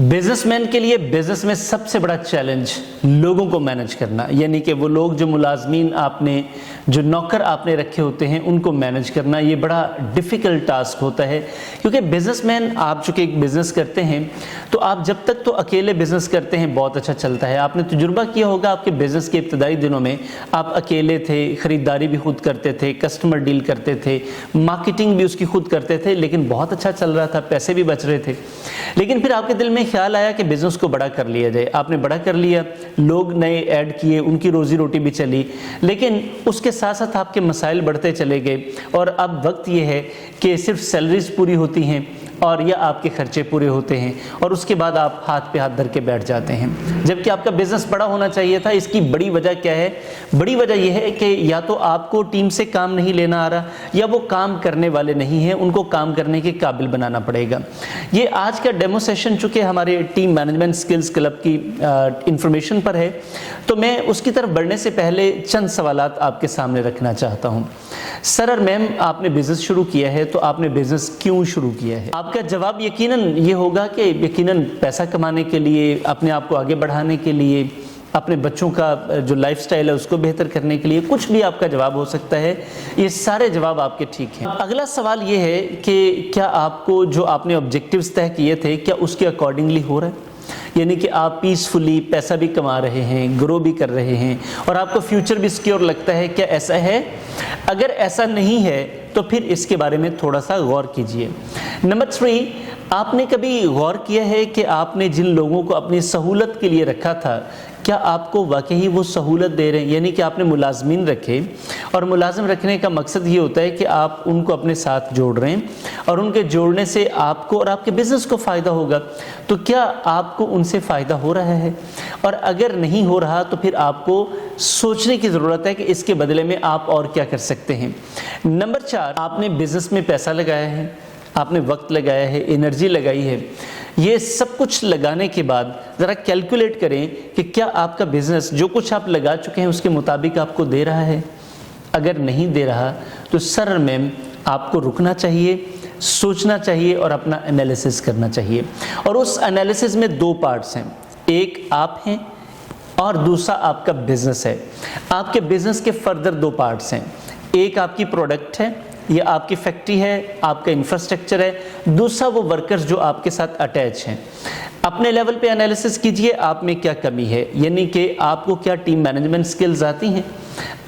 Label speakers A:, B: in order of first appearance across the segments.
A: Businessman के लिए business में सबसे बड़ा चैलेंज लोगों को मैनेज करना, यानी कि वो लोग जो मुलाजमीन आपने, जो नौकर आपने रखे होते हैं, उनको मैनेज करना, ये बड़ा डिफ़िकल्ट टास्क होता है। क्योंकि बिजनेसमैन, आप चूँकि एक बिज़नेस करते हैं तो आप जब तक तो अकेले बिज़नेस करते हैं बहुत अच्छा चलता है। आपने तजुर्बा किया होगा, आपके बिज़नेस के इब्तदाई दिनों में आप अकेले थे, ख़रीदारी भी खुद करते थे, कस्टमर डील करते थे, मार्केटिंग भी उसकी खुद करते थे, लेकिन बहुत अच्छा चल रहा था, पैसे भी बच रहे थे। लेकिन फिर आपके दिल में ख्याल आया कि बिज़नेस को बड़ा कर लिया जाए। आपने बड़ा कर लिया, लोग नए ऐड किए, उनकी रोज़ी रोटी भी चली, लेकिन उसके साथ साथ आपके मसाइल बढ़ते चले गए। और अब वक्त ये है कि सिर्फ सैलरीज पूरी होती हैं और या आपके खर्चे पूरे होते हैं, और उसके बाद आप हाथ पे हाथ धर के बैठ जाते हैं, जबकि आपका बिज़नेस बड़ा होना चाहिए था। इसकी बड़ी वजह क्या है? बड़ी वजह यह है कि या तो आपको टीम से काम नहीं लेना आ रहा, या वो काम करने वाले नहीं हैं, उनको काम करने के काबिल बनाना पड़ेगा। ये आज का डेमो सेशन चूँकि हमारे टीम मैनेजमेंट स्किल्स क्लब की इंफॉर्मेशन पर है, तो मैं उसकी तरफ बढ़ने से पहले चंद सवालात आपके सामने रखना चाहता हूँ। सर और मैम, आपने बिज़नेस शुरू किया है, तो आपने बिज़नेस क्यों शुरू किया है? आपका जवाब यकीनन ये होगा कि यकीनन पैसा कमाने के लिए, अपने आप को आगे बढ़ाने के लिए, अपने बच्चों का जो लाइफस्टाइल है उसको बेहतर करने के लिए, कुछ भी आपका जवाब हो सकता है। ये सारे जवाब आपके ठीक हैं। अगला सवाल ये है कि क्या आपको जो आपने ऑब्जेक्टिव्स तय किए थे, क्या उसके अकॉर्डिंगली हो रहा है? यानी कि आप पीसफुली पैसा भी कमा रहे हैं, ग्रो भी कर रहे हैं, और आपको फ्यूचर भी सिक्योर लगता है। क्या ऐसा है? अगर ऐसा नहीं है तो फिर इसके बारे में थोड़ा सा गौर कीजिए। नंबर 3, आपने कभी गौर किया है कि आपने जिन लोगों को अपनी सहूलत के लिए रखा था, क्या आपको वाकई वो सहूलत दे रहे हैं? यानी कि आपने मुलाजमीन रखे, और मुलाजिम रखने का मकसद ये होता है कि आप उनको अपने साथ जोड़ रहे हैं, और उनके जोड़ने से आपको और आपके बिज़नेस को फ़ायदा होगा। तो क्या आपको उनसे फ़ायदा हो रहा है? और अगर नहीं हो रहा तो फिर आपको सोचने की ज़रूरत है कि इसके बदले में आप और क्या कर सकते हैं। नंबर 4, आपने बिज़नेस में पैसा लगाया है, आपने वक्त लगाया है, एनर्जी लगाई है। ये सब कुछ लगाने के बाद ज़रा कैलकुलेट करें कि क्या आपका बिज़नेस जो कुछ आप लगा चुके हैं उसके मुताबिक आपको दे रहा है। अगर नहीं दे रहा तो सर मैम, आपको रुकना चाहिए, सोचना चाहिए और अपना एनालिसिस करना चाहिए। और उस एनालिसिस में 2 पार्ट्स हैं, एक आप हैं और दूसरा आपका बिज़नेस है। आपके बिज़नेस के फर्दर 2 पार्ट्स हैं, एक आपकी प्रोडक्ट है, ये आपकी फैक्ट्री है, आपका इंफ्रास्ट्रक्चर है, दूसरा वो वर्कर्स जो आपके साथ अटैच हैं। अपने लेवल पे एनालिसिस कीजिए आप में क्या कमी है, यानी कि आपको क्या टीम मैनेजमेंट स्किल्स आती हैं।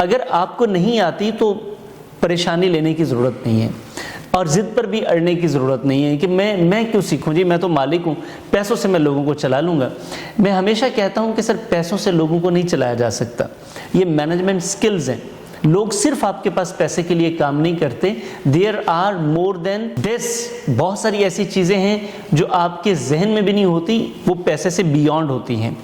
A: अगर आपको नहीं आती तो परेशानी लेने की ज़रूरत नहीं है, और ज़िद पर भी अड़ने की ज़रूरत नहीं है कि मैं क्यों सीखूं जी, मैं तो मालिक हूं, पैसों से मैं लोगों को चला लूँगा। मैं हमेशा कहता हूं कि सर, पैसों से लोगों को नहीं चलाया जा सकता, ये मैनेजमेंट स्किल्स हैं। लोग सिर्फ आपके पास पैसे के लिए काम नहीं करते, there are more than this. बहुत सारी ऐसी चीज़ें हैं जो आपके जहन में भी नहीं होती, वो पैसे से बियॉन्ड होती हैं,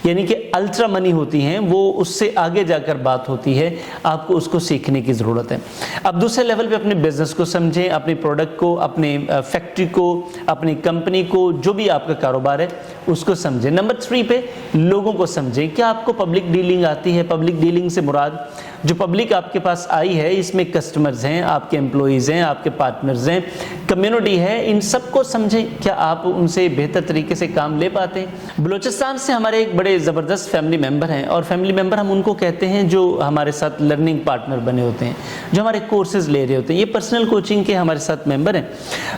A: यानी कि अल्ट्रा मनी होती हैं, वो उससे आगे जाकर बात होती है। आपको उसको सीखने की ज़रूरत है। अब दूसरे लेवल पे अपने बिज़नेस को समझें, अपने प्रोडक्ट को, अपने फैक्ट्री को, अपनी कंपनी को, जो भी आपका कारोबार है उसको समझें। नंबर 3 पे लोगों को समझें। क्या आपको पब्लिक डीलिंग आती है? पब्लिक डीलिंग से मुराद जो पब्लिक आपके पास आई है, इसमें कस्टमर्स हैं, आपके एम्प्लॉइज़ हैं, आपके पार्टनर्स हैं, कम्युनिटी है, इन सबको समझें। क्या आप उनसे बेहतर तरीके से काम ले पाते हैं? बलूचिस्तान से हमारे एक बड़े ज़बरदस्त फैमिली मेम्बर हैं, और फैमिली मेम्बर हम उनको कहते हैं जो हमारे साथ लर्निंग पार्टनर बने होते हैं, जो हमारे कोर्सेज़ ले रहे होते हैं। ये पर्सनल कोचिंग के हमारे साथ मेम्बर हैं।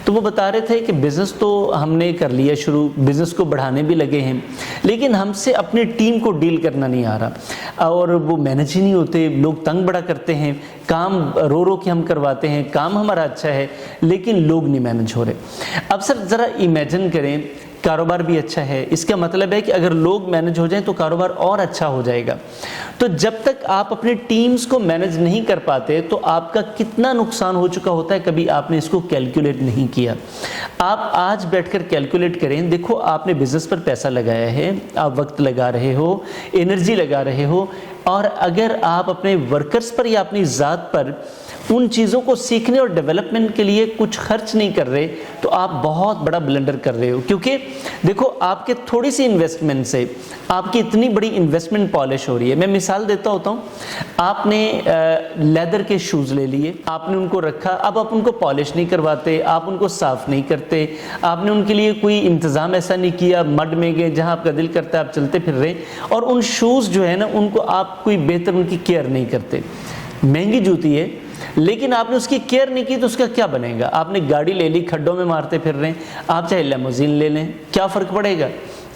A: तो वो बता रहे थे कि बिज़नेस तो हमने कर लिया शुरू, बिज़नेस को बढ़ाने भी लगे हैं, लेकिन हमसे अपनी टीम को डील करना नहीं आ रहा, और वो मैनेज ही नहीं होते। लोग तंग बड़ा करते हैं, काम रो रो के हम करवाते हैं, काम हमारा अच्छा है लेकिन लोग नहीं मैनेज हो रहे। अब सर ज़रा इमेजिन करें, कारोबार भी अच्छा है, इसका मतलब है कि अगर लोग मैनेज हो जाएं तो कारोबार और अच्छा हो जाएगा। तो जब तक आप अपने टीम्स को मैनेज नहीं कर पाते तो आपका कितना नुकसान हो चुका होता है, कभी आपने इसको कैलकुलेट नहीं किया। आप आज बैठकर कैलकुलेट करें। देखो, आपने बिज़नेस पर पैसा लगाया है, आप वक्त लगा रहे हो, एनर्जी लगा रहे हो, और अगर आप अपने वर्कर्स पर या अपनी ज़ात पर उन चीज़ों को सीखने और डेवलपमेंट के लिए कुछ खर्च नहीं कर रहे तो आप बहुत बड़ा ब्लंडर कर रहे हो। क्योंकि देखो, आपके थोड़ी सी इन्वेस्टमेंट से आपकी इतनी बड़ी इन्वेस्टमेंट पॉलिश हो रही है। मैं मिसाल देता होता हूँ, आपने लेदर के शूज़ ले लिए, आपने उनको रखा, अब आप उनको पॉलिश नहीं करवाते, आप उनको साफ़ नहीं करते, आपने उनके लिए कोई इंतज़ाम ऐसा नहीं किया, मड में गए जहाँ आपका दिल करता है आप चलते फिर रहे, और उन शूज़ जो है ना उनको आप कोई बेहतर उनकी केयर नहीं करते। महंगी जूती है लेकिन आपने उसकी केयर नहीं की तो उसका क्या बनेगा? आपने गाड़ी ले ली, खड्डों में मारते फिर रहे हैं, आप चाहे लेमोजीन ले लें, क्या फ़र्क पड़ेगा?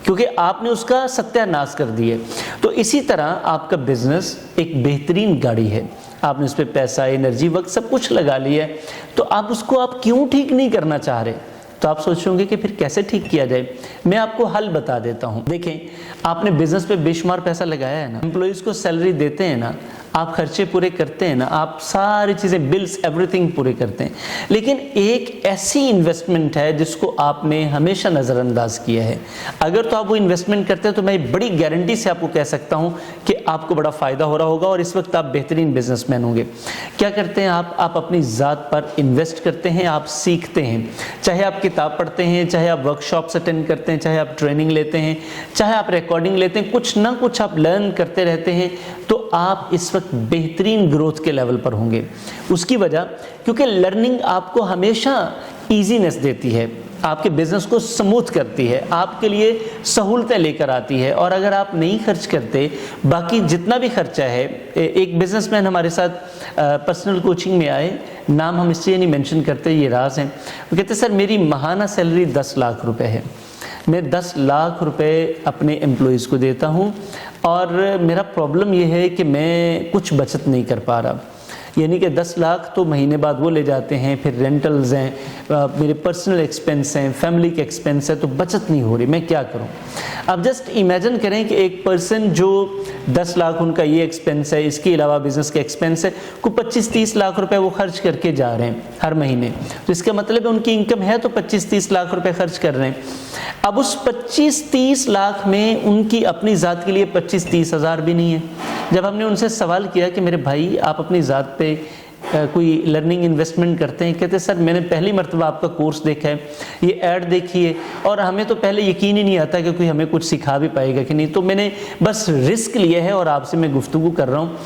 A: क्योंकि आपने उसका सत्यानाश कर दिया। तो इसी तरह आपका बिजनेस एक बेहतरीन गाड़ी है, आपने उस पर पैसा, एनर्जी, वक्त सब कुछ लगा लिया है, तो आप उसको आप क्यों ठीक नहीं करना चाह रहे? तो आप सोचोगे कि फिर कैसे ठीक किया जाए। मैं आपको हल बता देता हूँ। देखें, आपने बिजनेस पे बेशुमार पैसा लगाया है ना, एम्प्लॉइज़ को सैलरी देते हैं ना, आप खर्चे पूरे करते हैं ना, आप सारी चीज़ें, बिल्स, एवरीथिंग पूरे करते हैं, लेकिन एक ऐसी इन्वेस्टमेंट है जिसको आपने हमेशा नज़रअंदाज किया है। अगर तो आप वो इन्वेस्टमेंट करते हैं तो मैं बड़ी गारंटी से आपको कह सकता हूँ कि आपको बड़ा फ़ायदा हो रहा होगा और इस वक्त आप बेहतरीन बिजनेसमैन होंगे। क्या करते हैं आप अपनी ज़ात पर इन्वेस्ट करते हैं, आप सीखते हैं, चाहे आप किताब पढ़ते हैं, चाहे आप वर्कशॉप्स अटेंड करते हैं, चाहे आप ट्रेनिंग लेते हैं, चाहे आप रिकॉर्डिंग लेते हैं, कुछ ना कुछ आप लर्न करते रहते हैं, तो आप इस वक्त बेहतरीन ग्रोथ के लेवल पर होंगे। उसकी वजह, क्योंकि लर्निंग आपको हमेशा ईजीनेस देती है, आपके बिजनेस को स्मूथ करती है, आपके लिए सहूलतें लेकर आती है। और अगर आप नहीं खर्च करते, बाकी जितना भी खर्चा है, एक बिजनेसमैन हमारे साथ पर्सनल कोचिंग में आए, नाम हम इसलिए नहीं मेंशन करते, ये राज हैं। वो कहते सर मेरी माहाना सैलरी 10 लाख रुपए है, मैं 10 लाख रुपए अपने एम्प्लॉइज़ को देता हूँ और मेरा प्रॉब्लम ये है कि मैं कुछ बचत नहीं कर पा रहा। यानी कि 10 लाख तो महीने बाद वो ले जाते हैं, फिर रेंटल्स हैं, मेरे पर्सनल एक्सपेंस हैं, फैमिली के एक्सपेंस है, तो बचत नहीं हो रही, मैं क्या करूं? अब जस्ट इमेजिन करें कि एक पर्सन जो 10 लाख उनका ये एक्सपेंस है, इसके अलावा बिजनेस के एक्सपेंस है, को 25-30 लाख रुपए वो खर्च करके जा रहे हैं हर महीने। तो इसका मतलब है उनकी इनकम है तो 25-30 लाख रुपए खर्च कर रहे हैं। अब उस 25-30 लाख में उनकी अपनी ज़ात के लिए 25-30 हज़ार भी नहीं है। जब हमने उनसे सवाल किया कि मेरे भाई आप अपनी ज़ात पे कोई लर्निंग इन्वेस्टमेंट करते हैं, कहते सर मैंने पहली मर्तबा आपका कोर्स देखा है, ये ऐड देखी है और हमें तो पहले यकीन ही नहीं आता कि कोई हमें कुछ सिखा भी पाएगा कि नहीं, तो मैंने बस रिस्क लिया है और आपसे मैं गुफ्तगू कर रहा हूँ।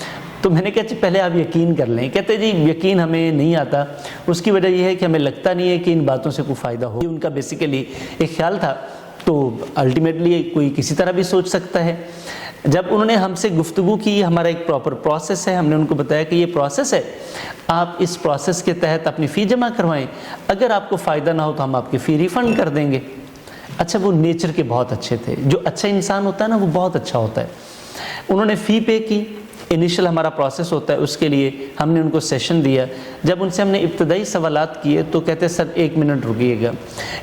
A: तो मैंने कहा पहले आप यकीन कर लें। कहते जी यकीन हमें नहीं आता, उसकी वजह यह है कि हमें लगता नहीं है कि इन बातों से कोई फ़ायदा हो। उनका बेसिकली एक ख्याल था, तो अल्टीमेटली कोई किसी तरह भी सोच सकता है। जब उन्होंने हमसे गुफ्तगू की, हमारा एक प्रॉपर प्रोसेस है, हमने उनको बताया कि ये प्रोसेस है, आप इस प्रोसेस के तहत अपनी फ़ी जमा करवाएं, अगर आपको फ़ायदा ना हो तो हम आपकी फ़ी रिफ़ंड कर देंगे। अच्छा, वो नेचर के बहुत अच्छे थे, जो अच्छा इंसान होता है ना वो बहुत अच्छा होता है। उन्होंने फ़ी पे की, इनिशियल हमारा प्रोसेस होता है, उसके लिए हमने उनको सेशन दिया। जब उनसे हमने इब्तदाई सवालात किए तो कहते सर 1 मिनट रुकिएगा,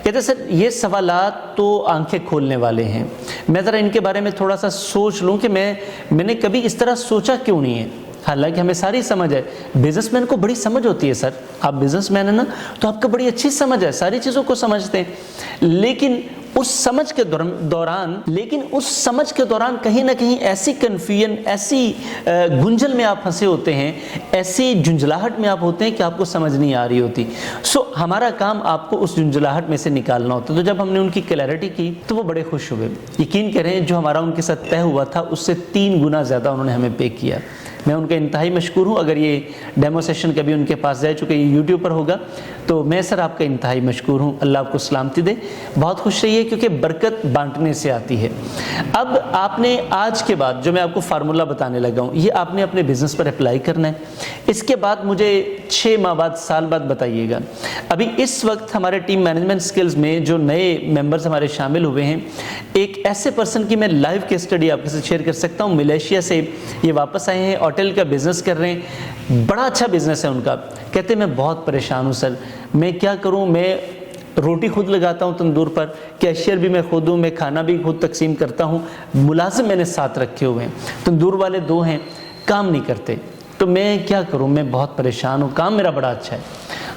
A: कहते सर ये सवालात तो आंखें खोलने वाले हैं, मैं ज़रा इनके बारे में थोड़ा सा सोच लूँ कि मैंने कभी इस तरह सोचा क्यों नहीं है। हालांकि हमें सारी समझ है, बिजनेसमैन को बड़ी समझ होती है सर, आप बिजनेसमैन है ना तो आपको बड़ी अच्छी समझ है, सारी चीज़ों को समझते हैं, लेकिन उस समझ के दौरान कहीं ना कहीं ऐसी कन्फ्यूजन, ऐसी गुंजल में आप फंसे होते हैं, ऐसी झुंझलाहट में आप होते हैं कि आपको समझ नहीं आ रही होती। सो हमारा काम आपको उस झुंझलाहट में से निकालना होता है। तो जब हमने उनकी क्लैरिटी की तो वो बड़े खुश हुए। यकीन करें, जो हमारा उनके साथ तय हुआ था उससे 3 गुना ज़्यादा उन्होंने हमें पे किया। मैं उनका इंतहाई मशकूर हूँ। अगर ये डेमो सेशन कभी उनके पास जाए, चूँकि ये यूट्यूब पर होगा, तो मैं सर आपका इंतहाई मशकूर हूँ। अल्लाह आपको सलामती दे, बहुत खुश रहिए, क्योंकि बरकत बांटने से आती है। अब आपने आज के बाद जो मैं आपको फार्मूला बताने लगा हूँ, ये आपने अपने बिज़नेस पर अप्लाई करना है। इसके बाद मुझे 6 माह बाद, साल बाद बताइएगा। अभी इस वक्त हमारे टीम मैनेजमेंट स्किल्स में जो नए मेंबर्स हमारे शामिल हुए हैं, एक ऐसे पर्सन की मैं लाइव केस स्टडी आपके साथ शेयर कर सकता हूँ। मलेशिया से ये वापस आए हैं, होटल का बिज़नेस कर रहे हैं, बड़ा अच्छा बिज़नेस है उनका। कहते मैं बहुत परेशान हूँ सर, मैं क्या करूँ, मैं रोटी खुद लगाता हूँ तंदूर पर, कैशियर भी मैं खुद हूँ, मैं खाना भी खुद तकसीम करता हूँ, मुलाजिम मैंने 7 रखे हुए हैं, तंदूर वाले 2 हैं, काम नहीं करते, तो मैं क्या करूँ, मैं बहुत परेशान हूँ, काम मेरा बड़ा अच्छा है।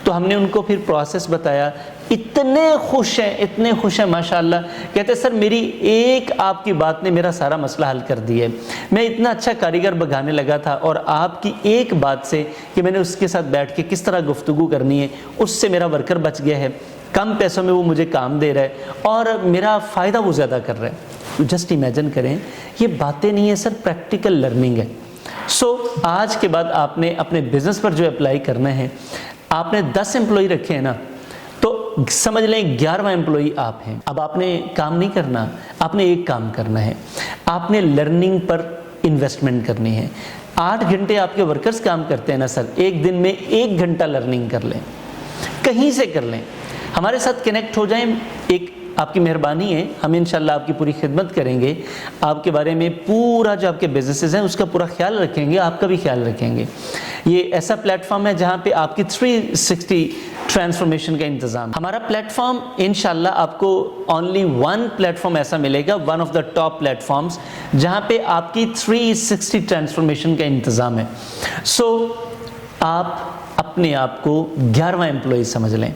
A: तो हमने उनको फिर प्रोसेस बताया इतने खुश हैं माशाअल्लाह। कहते सर मेरी एक आपकी बात ने मेरा सारा मसला हल कर दिया है। मैं इतना अच्छा कारीगर बगाने लगा था और आपकी एक बात से कि मैंने उसके साथ बैठ के किस तरह गुफ्तगू करनी है, उससे मेरा वर्कर बच गया है, कम पैसों में वो मुझे काम दे रहा है और मेरा फ़ायदा वो ज़्यादा कर रहा है। तो जस्ट इमेजिन करें, ये बातें नहीं है सर, प्रैक्टिकल लर्निंग है। सो आज के बाद आपने अपने बिज़नेस पर जो अप्लाई करना है, आपने 10 एम्प्लॉय रखे हैं ना, तो समझ लें 11वां एम्प्लॉय आप हैं। अब आपने काम नहीं करना, आपने एक काम करना है, आपने लर्निंग पर इन्वेस्टमेंट करनी है। 8 घंटे आपके वर्कर्स काम करते हैं ना सर, एक दिन में 1 घंटा लर्निंग कर लें, कहीं से कर लें, हमारे साथ कनेक्ट हो जाएं। एक आपकी मेहरबानी है, हम इंशाल्लाह आपकी पूरी खिदमत करेंगे, आपके बारे में पूरा जो आपके बिजनेसेस हैं उसका पूरा ख्याल रखेंगे, आपका भी ख्याल रखेंगे। ये ऐसा प्लेटफॉर्म है जहाँ पे आपकी 360 ट्रांसफॉर्मेशन का इंतज़ाम। हमारा प्लेटफॉर्म इंशाल्लाह आपको ओनली 1 प्लेटफॉर्म ऐसा मिलेगा, one of the top platforms, जहाँ पे आपकी 360 ट्रांसफॉर्मेशन का इंतज़ाम है। सो आप अपने आप को 11वां एम्प्लॉय समझ लें।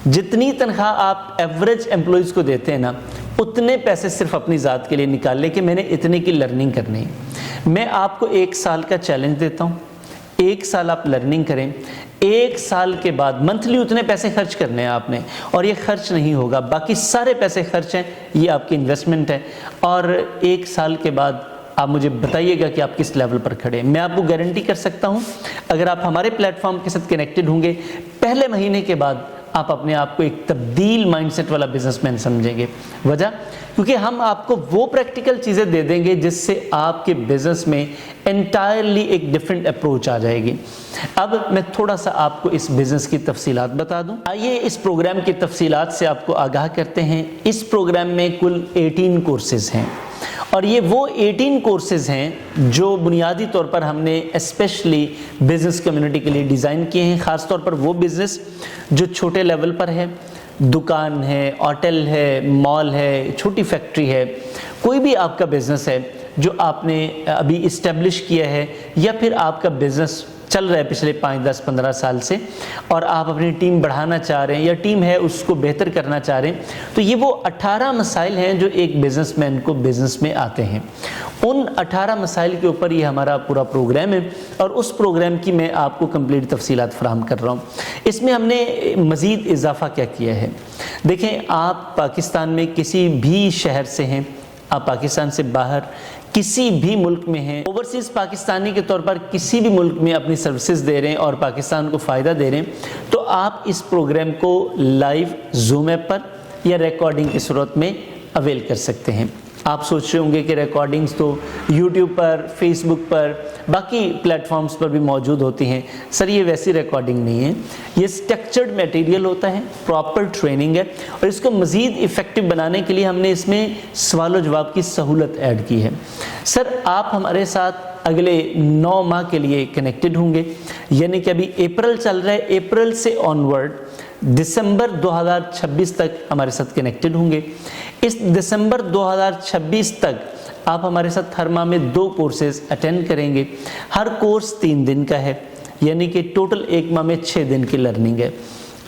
A: जितनी तनख्वाह आप एवरेज एम्प्लॉयज़ को देते हैं ना, उतने पैसे सिर्फ अपनी ज़ात के लिए निकाल लें कि मैंने इतने की लर्निंग करनी है। मैं आपको 1 साल का चैलेंज देता हूँ, 1 साल आप लर्निंग करें, 1 साल के बाद मंथली उतने पैसे खर्च करने हैं आपने, और ये खर्च नहीं होगा, बाकी सारे पैसे खर्च हैं, ये आपकी इन्वेस्टमेंट है। और 1 साल के बाद आप मुझे बताइएगा कि आप किस लेवल पर खड़े हैं। मैं आपको गारंटी कर सकता हूँ, अगर आप हमारे प्लेटफॉर्म के साथ कनेक्टेड होंगे, पहले महीने के बाद आप अपने आप को एक तब्दील माइंडसेट वाला बिजनेसमैन समझेंगे। वजह, क्योंकि हम आपको वो प्रैक्टिकल चीज़ें दे देंगे जिससे आपके बिजनेस में एंटायरली एक डिफरेंट अप्रोच आ जाएगी। अब मैं थोड़ा सा आपको इस बिज़नेस की तफसीलात बता दूं। आइए इस प्रोग्राम की तफसीलात से आपको आगाह करते हैं। इस प्रोग्राम में कुल 18 कोर्सेज हैं, और ये वो 18 कोर्सेज हैं जो बुनियादी तौर पर हमने स्पेशली बिज़नेस कम्युनिटी के लिए डिज़ाइन किए हैं। ख़ास तौर पर वो बिज़नेस जो छोटे लेवल पर है, दुकान है, होटल है, मॉल है, छोटी फैक्ट्री है, कोई भी आपका बिज़नेस है जो आपने अभी इस्टेब्लिश किया है, या फिर आपका बिज़नेस चल रहा है पिछले 5, 10, 15 साल से, और आप अपनी टीम बढ़ाना चाह रहे हैं, या टीम है उसको बेहतर करना चाह रहे हैं, तो ये वो 18 मसाइल हैं जो एक बिज़नेसमैन को बिज़नेस में आते हैं। उन 18 मसाइल के ऊपर ये हमारा पूरा प्रोग्राम है, और उस प्रोग्राम की मैं आपको कंप्लीट तफसीलात फराहम कर रहा हूँ। इसमें हमने मज़ीद इजाफा क्या किया है, देखें, आप पाकिस्तान में किसी भी शहर से हैं, आप पाकिस्तान से बाहर किसी भी मुल्क में हैं, ओवरसीज़ पाकिस्तानी के तौर पर किसी भी मुल्क में अपनी सर्विसेज दे रहे हैं और पाकिस्तान को फ़ायदा दे रहे हैं, तो आप इस प्रोग्राम को लाइव ज़ूम ऐप पर या रिकॉर्डिंग की सूरत में अवेल कर सकते हैं। आप सोच रहे होंगे कि रिकॉर्डिंग्स तो यूट्यूब पर, फेसबुक पर, बाकी प्लेटफॉर्म्स पर भी मौजूद होती हैं। सर ये वैसी रिकॉर्डिंग नहीं है, ये स्ट्रक्चर्ड मटेरियल होता है, प्रॉपर ट्रेनिंग है, और इसको मज़ीद इफ़ेक्टिव बनाने के लिए हमने इसमें सवाल व जवाब की सहूलत ऐड की है। सर आप हमारे साथ अगले 9 माह के लिए कनेक्टेड होंगे, यानी कि अभी अप्रैल चल रहा है, अप्रैल से ऑनवर्ड दिसंबर 2026 तक हमारे साथ कनेक्टेड होंगे। इस दिसंबर 2026 तक आप हमारे साथ हर माह में 2 कोर्सेज अटेंड करेंगे। हर कोर्स 3 दिन का है, यानी कि टोटल 1 माह में 6 दिन की लर्निंग है।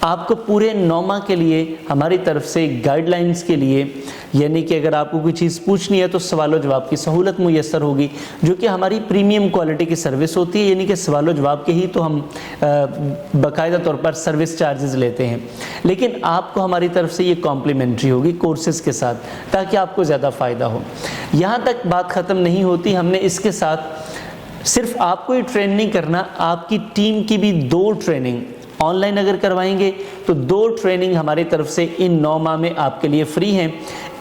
A: आपको पूरे 9 माह के लिए हमारी तरफ से गाइडलाइंस के लिए, यानी कि अगर आपको कोई चीज़ पूछनी है तो सवाल व जवाब की सहूलत मुयस्सर होगी, जो कि हमारी प्रीमियम क्वालिटी की सर्विस होती है, यानी कि सवाल व जवाब के ही तो हम बाकायदा तौर पर सर्विस चार्जेस लेते हैं, लेकिन आपको हमारी तरफ से ये कॉम्प्लीमेंट्री होगी कोर्सेज़ के साथ, ताकि आपको ज़्यादा फ़ायदा हो। यहाँ तक बात ख़त्म नहीं होती, हमने इसके साथ सिर्फ आपको ही ट्रेन नहीं करना, आपकी टीम की भी 2 ट्रेनिंग ऑनलाइन अगर करवाएंगे तो 2 ट्रेनिंग हमारी तरफ से इन 9 माह में आपके लिए फ्री हैं।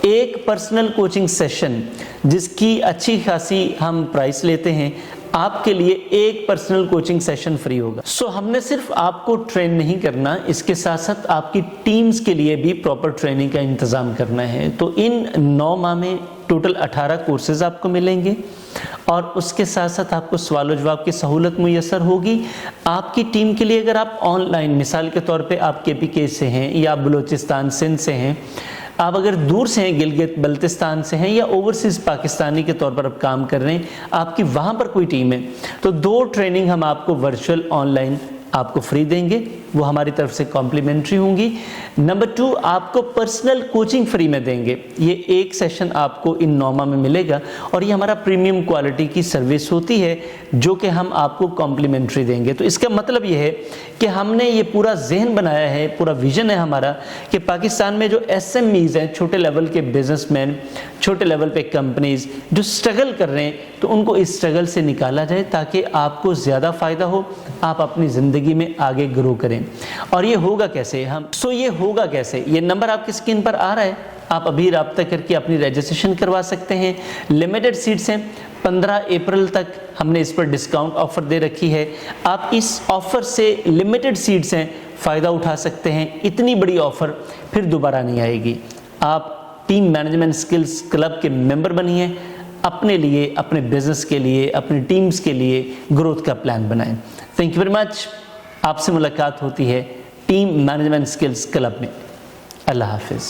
A: एक पर्सनल कोचिंग सेशन जिसकी अच्छी खासी हम प्राइस लेते हैं, आपके लिए एक पर्सनल कोचिंग सेशन फ्री होगा। सो हमने सिर्फ आपको ट्रेन नहीं करना, इसके साथ साथ आपकी टीम्स के लिए भी प्रॉपर ट्रेनिंग का इंतज़ाम करना है। तो इन 9 माह में टोटल 18 कोर्सेज आपको मिलेंगे, और उसके साथ साथ आपको सवाल व जवाब की सहूलत मुयस्सर होगी। आपकी टीम के लिए अगर आप ऑनलाइन, मिसाल के तौर पे आप KPK से हैं, या आप बलूचिस्तान सिंध से हैं, आप अगर दूर से हैं, गिलगित बल्तिस्तान से हैं, या ओवरसीज़ पाकिस्तानी के तौर पर आप काम कर रहे हैं, आपकी वहाँ पर कोई टीम है, तो 2 ट्रेनिंग हम आपको वर्चुअल ऑनलाइन आपको फ्री देंगे, वो हमारी तरफ से कॉम्प्लीमेंट्री होंगी। नंबर 2, आपको पर्सनल कोचिंग फ्री में देंगे। ये एक सेशन आपको इन नॉमा में मिलेगा और ये हमारा प्रीमियम क्वालिटी की सर्विस होती है जो कि हम आपको कॉम्प्लीमेंट्री देंगे। तो इसका मतलब ये है कि हमने ये पूरा जहन बनाया है, पूरा विजन है हमारा कि पाकिस्तान में जो SMEs हैं, छोटे लेवल के बिजनेसमैन, छोटे लेवल पे कंपनीज जो स्ट्रगल कर रहे हैं, तो उनको इस स्ट्रगल से निकाला जाए ताकि आपको ज़्यादा फ़ायदा हो, आप अपनी ज़िंदगी में आगे ग्रो करें। और ये होगा कैसे ये होगा कैसे, ये नंबर आपकी स्क्रीन पर आ रहा है, आप अभी रब्ता करके अपनी रजिस्ट्रेशन करवा सकते हैं। लिमिटेड सीट्स हैं, 15 अप्रैल तक हमने इस पर डिस्काउंट ऑफ़र दे रखी है। आप इस ऑफ़र से, लिमिटेड सीट्स हैं, फ़ायदा उठा सकते हैं। इतनी बड़ी ऑफ़र फिर दोबारा नहीं आएगी। आप टीम मैनेजमेंट स्किल्स क्लब के मेंबर बनिए, अपने लिए, अपने बिजनेस के लिए, अपनी टीम्स के लिए ग्रोथ का प्लान बनाएं। Thank you very much. आपसे मुलाकात होती है टीम मैनेजमेंट स्किल्स क्लब में। अल्लाह हाफिज़।